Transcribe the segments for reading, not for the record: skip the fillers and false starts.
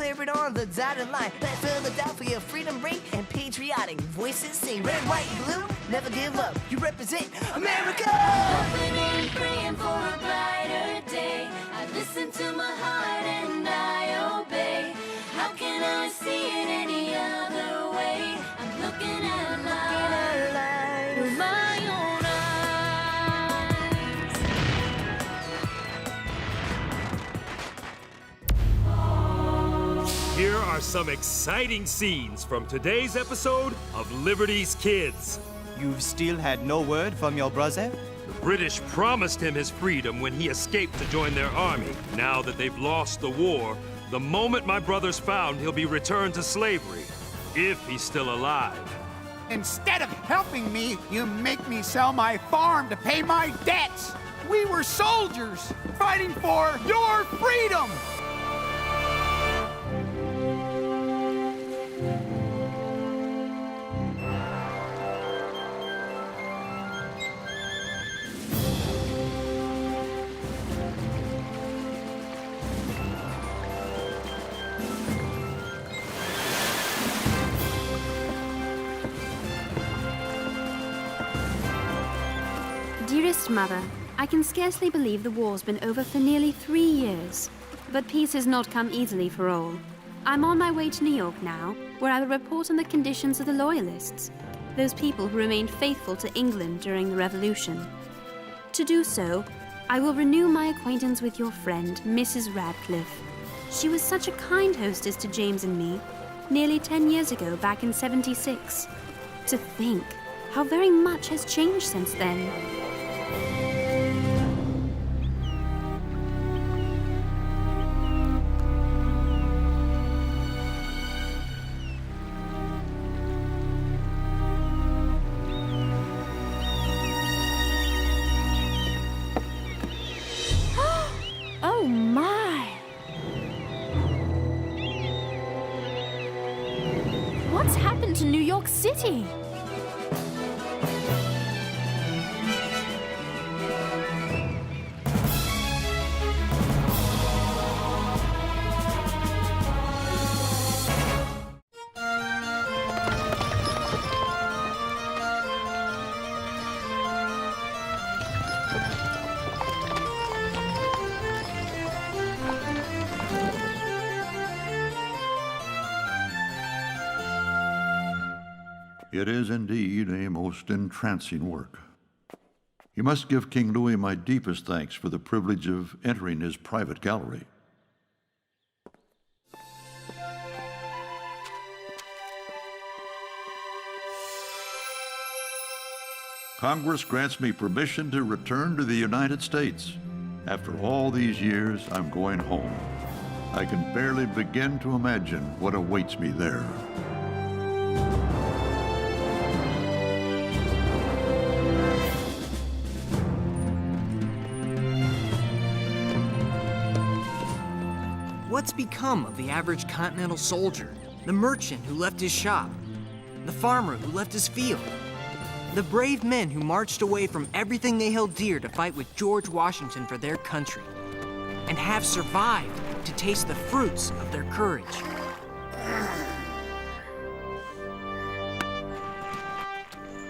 declare it on the dotted line. Let Philadelphia freedom ring and patriotic voices sing. Red, white, blue, never give up. You represent America! Hoping and praying for a brighter day. I listen to my heart and I obey. How can I see it any other way? I'm looking at life with my own eyes. Here are some exciting scenes from today's episode of Liberty's Kids. You've still had no word from your brother? The British promised him his freedom when he escaped to join their army. Now that they've lost the war, the moment my brother's found, he'll be returned to slavery, if he's still alive. Instead of helping me, you make me sell my farm to pay my debts. We were soldiers fighting for your freedom. Dearest Mother, I can scarcely believe the war's been over for nearly 3 years. But peace has not come easily for all. I'm on my way to New York now, where I will report on the conditions of the loyalists, those people who remained faithful to England during the Revolution. To do so, I will renew my acquaintance with your friend, Mrs. Radcliffe. She was such a kind hostess to James and me, nearly 10 years ago, back in '76. To think how very much has changed since then. Oh my! What's happened to New York City? It is indeed a most entrancing work. You must give King Louis my deepest thanks for the privilege of entering his private gallery. Congress grants me permission to return to the United States. After all these years, I'm going home. I can barely begin to imagine what awaits me there. What's become of the average continental soldier, the merchant who left his shop, the farmer who left his field, the brave men who marched away from everything they held dear to fight with George Washington for their country, and have survived to taste the fruits of their courage?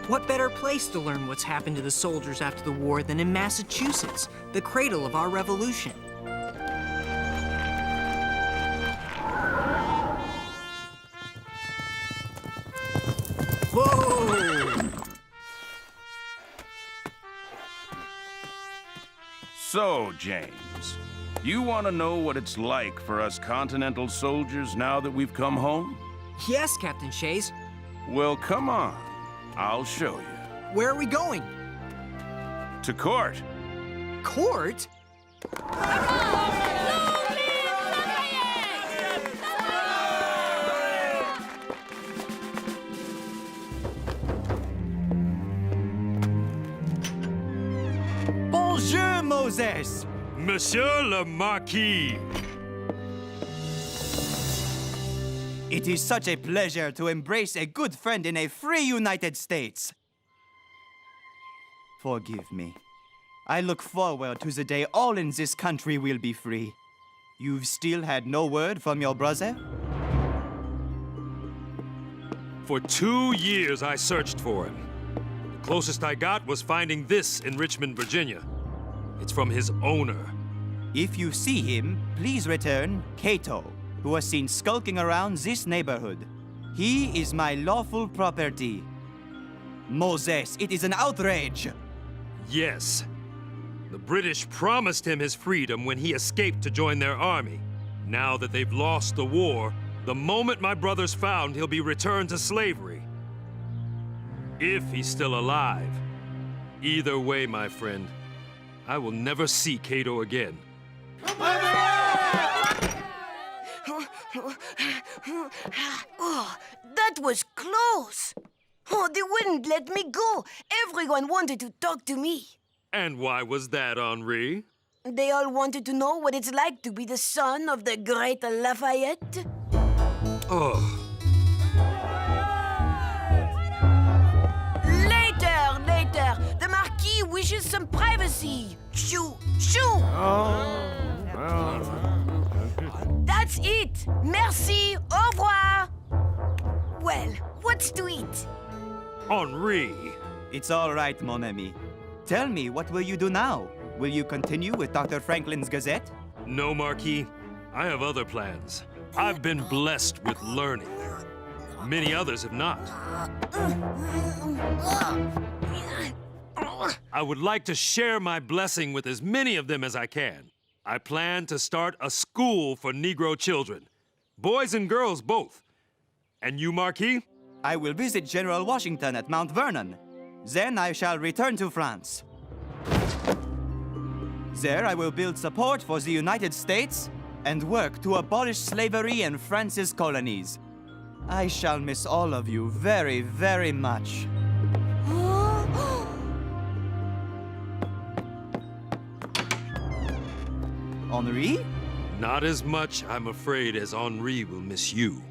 What better place to learn what's happened to the soldiers after the war than in Massachusetts, the cradle of our revolution? Whoa! So, James, you want to know what it's like for us Continental soldiers now that we've come home? Yes, Captain Shays. Well, come on. I'll show you. Where are we going? To court. Court? Bonjour, Moses! Monsieur le Marquis! It is such a pleasure to embrace a good friend in a free United States. Forgive me. I look forward to the day all in this country will be free. You've still had no word from your brother? For 2 years, I searched for him. The closest I got was finding this in Richmond, Virginia. It's from his owner. If you see him, please return Cato, who was seen skulking around this neighborhood. He is my lawful property. Moses, it is an outrage! Yes. The British promised him his freedom when he escaped to join their army. Now that they've lost the war, the moment my brother's found, he'll be returned to slavery. If he's still alive. Either way, my friend, I will never see Cato again. Oh, that was close. Oh, they wouldn't let me go. Everyone wanted to talk to me. And why was that, Henri? They all wanted to know what it's like to be the son of the great Lafayette. Oh. Later. The Marquis wishes some privacy. Shoo! That's it. Merci. Au revoir. Well, what's to eat? Henri. It's all right, mon ami. Tell me, what will you do now? Will you continue with Dr. Franklin's Gazette? No, Marquis. I have other plans. I've been blessed with learning. Many others have not. I would like to share my blessing with as many of them as I can. I plan to start a school for Negro children. Boys and girls both. And you, Marquis? I will visit General Washington at Mount Vernon. Then I shall return to France. There I will build support for the United States and work to abolish slavery in France's colonies. I shall miss all of you very, very much. Henri? Not as much, I'm afraid, as Henri will miss you.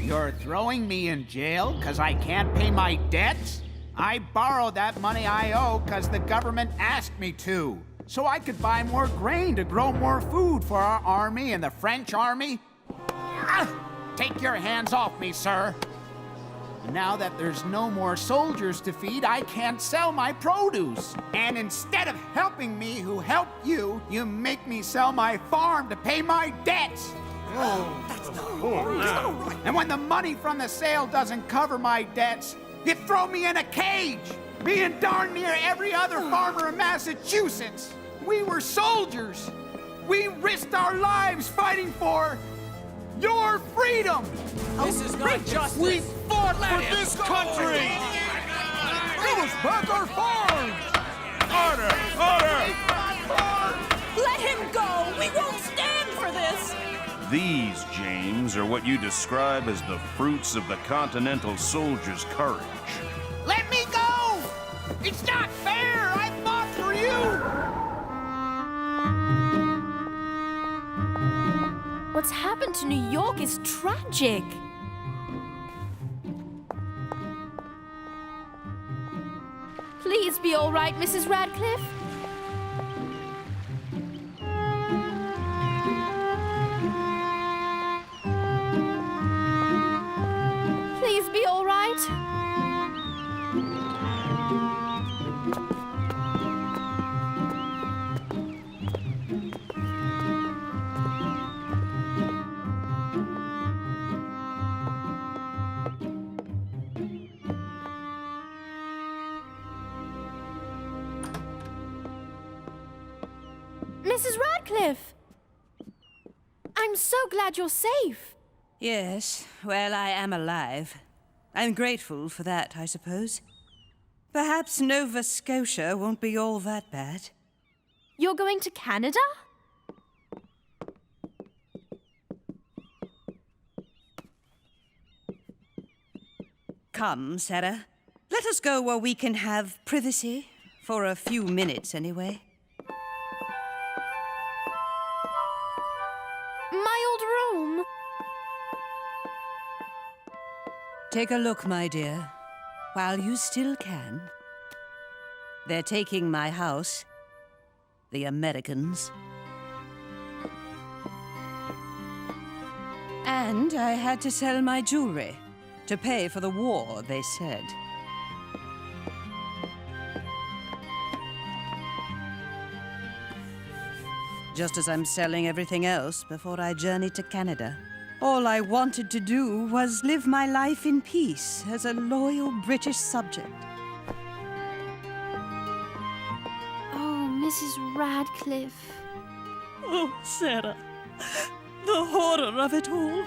You're throwing me in jail because I can't pay my debts? I borrowed that money I owe because the government asked me to, so I could buy more grain to grow more food for our army and the French army. Take your hands off me, sir. Now that there's no more soldiers to feed, I can't sell my produce. And instead of helping me who helped you, you make me sell my farm to pay my debts. And when the money from the sale doesn't cover my debts, you throw me in a cage. Me and darn near every other farmer in Massachusetts. We were soldiers. We risked our lives fighting for your freedom. This is not justice. We fought for this country. Give us back our farms. Order! Let him go! We won't stand for this! These, James, are what you describe as the fruits of the Continental soldier's courage. Let me go! It's not fair! I fought for you! What's happened to New York is tragic. Please be all right, Mrs. Radcliffe. Please be all right. Mrs. Radcliffe! I'm so glad you're safe. Yes, well, I am alive. I'm grateful for that, I suppose. Perhaps Nova Scotia won't be all that bad. You're going to Canada? Come, Sarah. Let us go where we can have privacy. For a few minutes, anyway. My old room. Take a look, my dear, while you still can. They're taking my house. The Americans. And I had to sell my jewelry to pay for the war, they said. Just as I'm selling everything else before I journey to Canada. All I wanted to do was live my life in peace as a loyal British subject. Oh, Mrs. Radcliffe. Oh, Sarah. The horror of it all.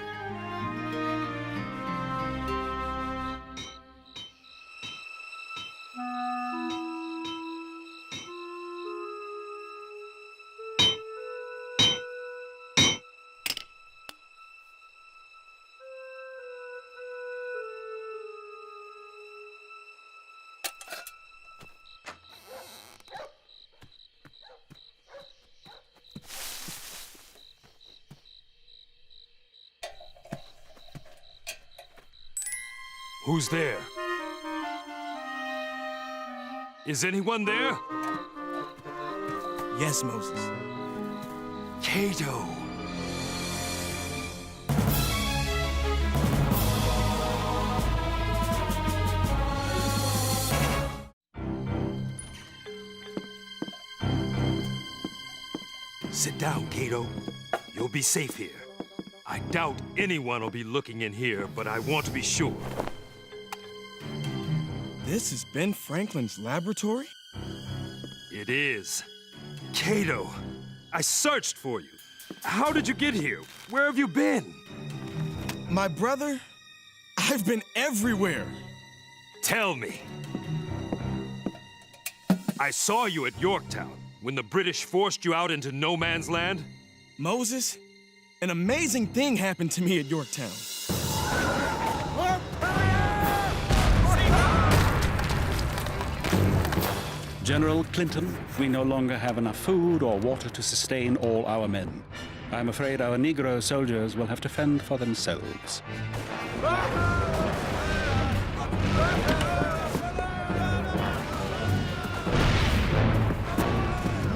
Who's there? Is anyone there? Yes, Moses. Cato! Sit down, Cato. You'll be safe here. I doubt anyone will be looking in here, but I want to be sure. This is Ben Franklin's laboratory? It is. Cato, I searched for you. How did you get here? Where have you been? My brother? I've been everywhere. Tell me. I saw you at Yorktown when the British forced you out into no man's land. Moses, an amazing thing happened to me at Yorktown. General Clinton, we no longer have enough food or water to sustain all our men. I'm afraid our Negro soldiers will have to fend for themselves.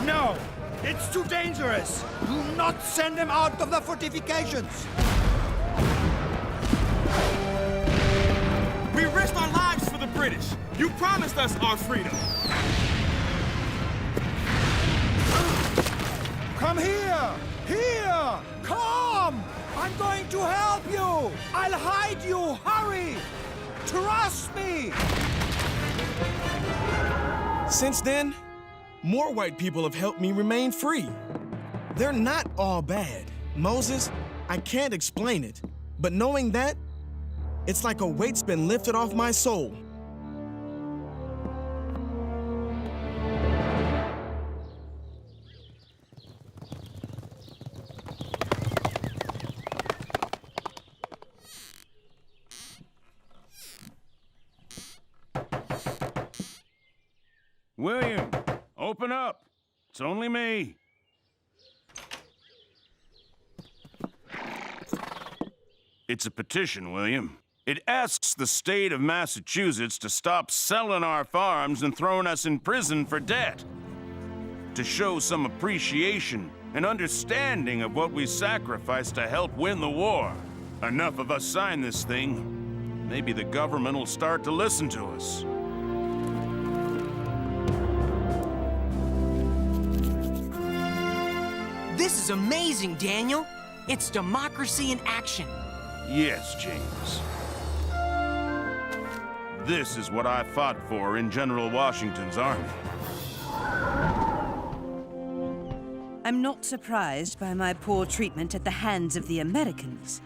No! It's too dangerous! Do not send them out of the fortifications! We risked our lives for the British. You promised us our freedom. Come here! Here! Come! I'm going to help you! I'll hide you! Hurry! Trust me! Since then, more white people have helped me remain free. They're not all bad. Moses, I can't explain it, but knowing that, it's like a weight's been lifted off my soul. William, open up. It's only me. It's a petition, William. It asks the state of Massachusetts to stop selling our farms and throwing us in prison for debt. To show some appreciation and understanding of what we sacrificed to help win the war. Enough of us sign this thing. Maybe the government will start to listen to us. This is amazing, Daniel. It's democracy in action. Yes, James. This is what I fought for in General Washington's army. I'm not surprised by my poor treatment at the hands of the Americans.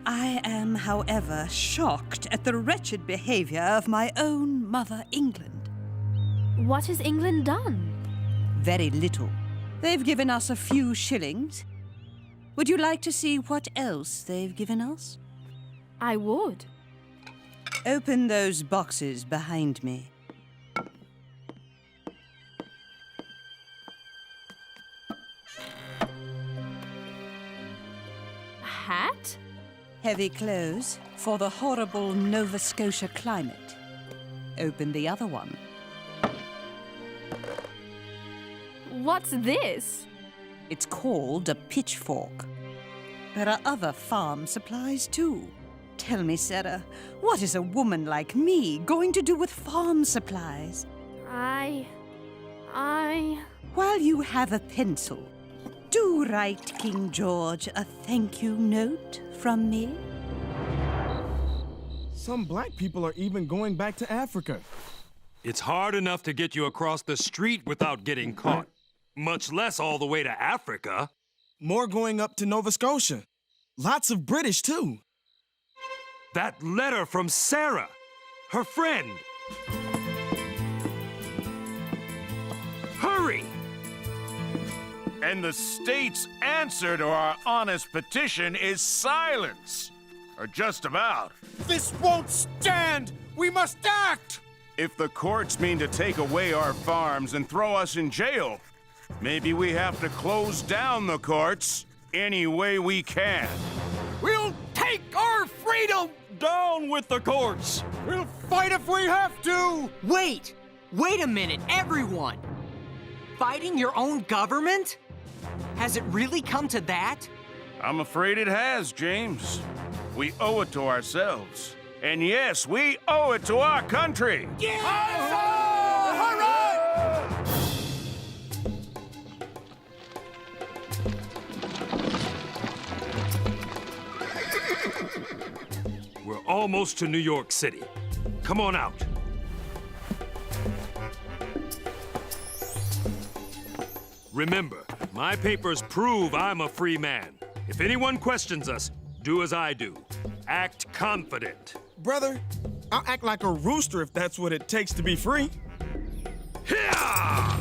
I am, however, shocked at the wretched behavior of my own mother, England. What has England done? Very little. They've given us a few shillings. Would you like to see what else they've given us? I would. Open those boxes behind me. A hat? Heavy clothes for the horrible Nova Scotia climate. Open the other one. What's this? It's called a pitchfork. There are other farm supplies, too. Tell me, Sarah, what is a woman like me going to do with farm supplies? While you have a pencil, do write King George a thank you note from me. Some black people are even going back to Africa. It's hard enough to get you across the street without getting caught, much less all the way to Africa. More going up to Nova Scotia. Lots of British, too. That letter from Sarah, her friend. Hurry! And the state's answer to our honest petition is silence. Or just about. This won't stand! We must act! If the courts mean to take away our farms and throw us in jail, maybe we have to close down the courts any way we can. We'll take our freedom! Down with the courts! We'll fight if we have to! Wait! Wait a minute, everyone! Fighting your own government? Has it really come to that? I'm afraid it has, James. We owe it to ourselves. And yes, we owe it to our country! We're almost to New York City. Come on out. Remember, my papers prove I'm a free man. If anyone questions us, do as I do. Act confident. Brother, I'll act like a rooster if that's what it takes to be free. Hiya!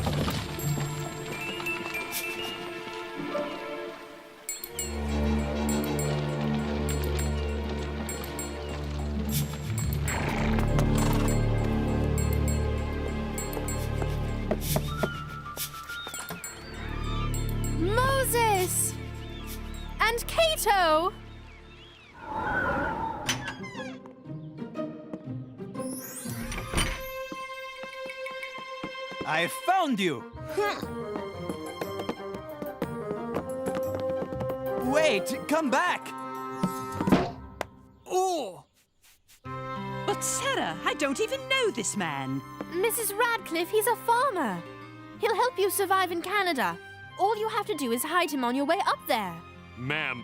Moses! And Cato! I found you! Wait, come back! Oh! But Sarah, I don't even know this man. Mrs. Radcliffe, he's a farmer. He'll help you survive in Canada. All you have to do is hide him on your way up there. Ma'am,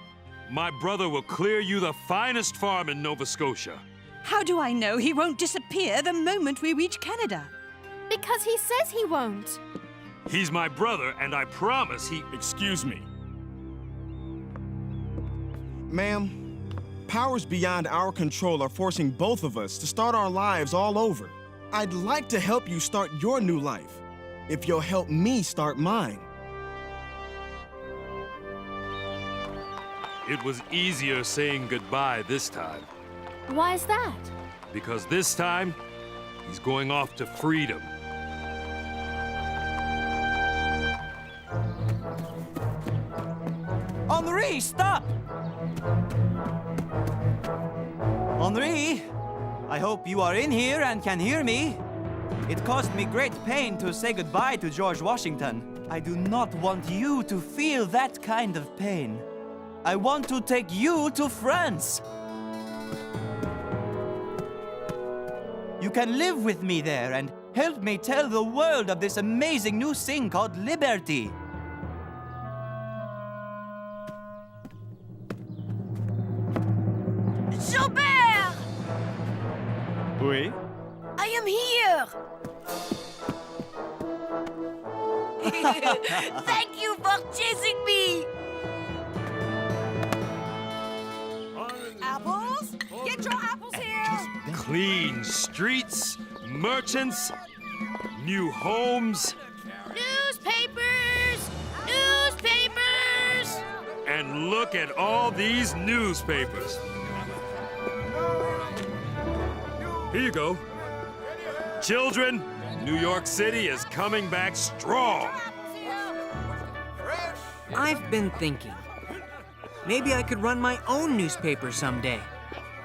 my brother will clear you the finest farm in Nova Scotia. How do I know he won't disappear the moment we reach Canada? Because he says he won't. He's my brother, and I promise he... Excuse me. Ma'am, powers beyond our control are forcing both of us to start our lives all over. I'd like to help you start your new life, if you'll help me start mine. It was easier saying goodbye this time. Why is that? Because this time, he's going off to freedom. Henri, stop! Henri, I hope you are in here and can hear me. It caused me great pain to say goodbye to George Washington. I do not want you to feel that kind of pain. I want to take you to France. You can live with me there and help me tell the world of this amazing new thing called liberty. Gilbert! Oui? I am here! Thank you for chasing me! Apples? Get your apples here! Clean streets, merchants, new homes, Newspapers! Newspapers! and look at all these newspapers. Here you go. Children, New York City is coming back strong. I've been thinking. Maybe I could run my own newspaper someday.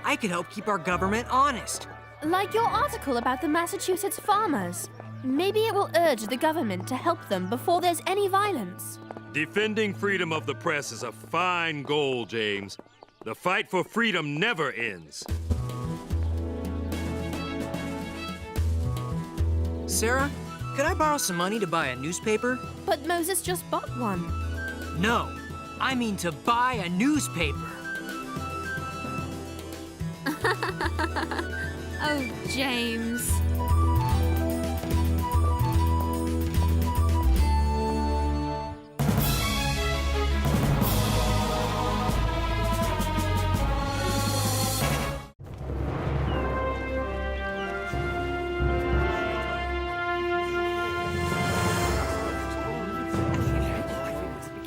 I could help keep our government honest. Like your article about the Massachusetts farmers. Maybe it will urge the government to help them before there's any violence. Defending freedom of the press is a fine goal, James. The fight for freedom never ends. Sarah, could I borrow some money to buy a newspaper? But Moses just bought one. No, I mean to buy a newspaper. Oh, James.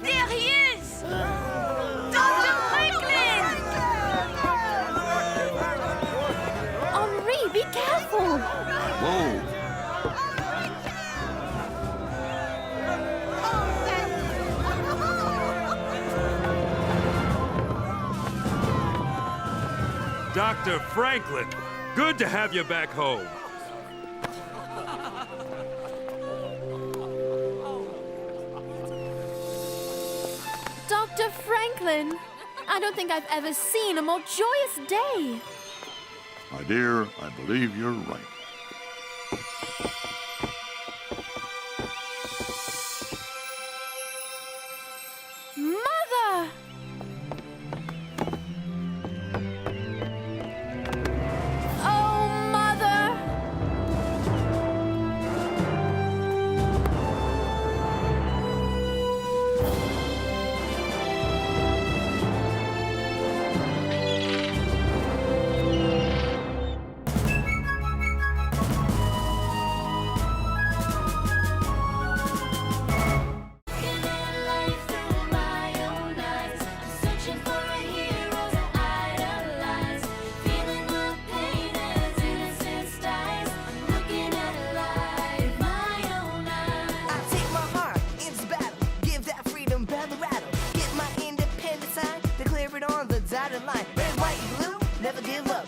There he is! Dr. Franklin! Henri, be careful! Whoa! Dr. Franklin, good to have you back home. Dr. Franklin! I don't think I've ever seen a more joyous day. My dear, I believe you're right. Mother! Oh, Mother! Red, white, blue, never give up.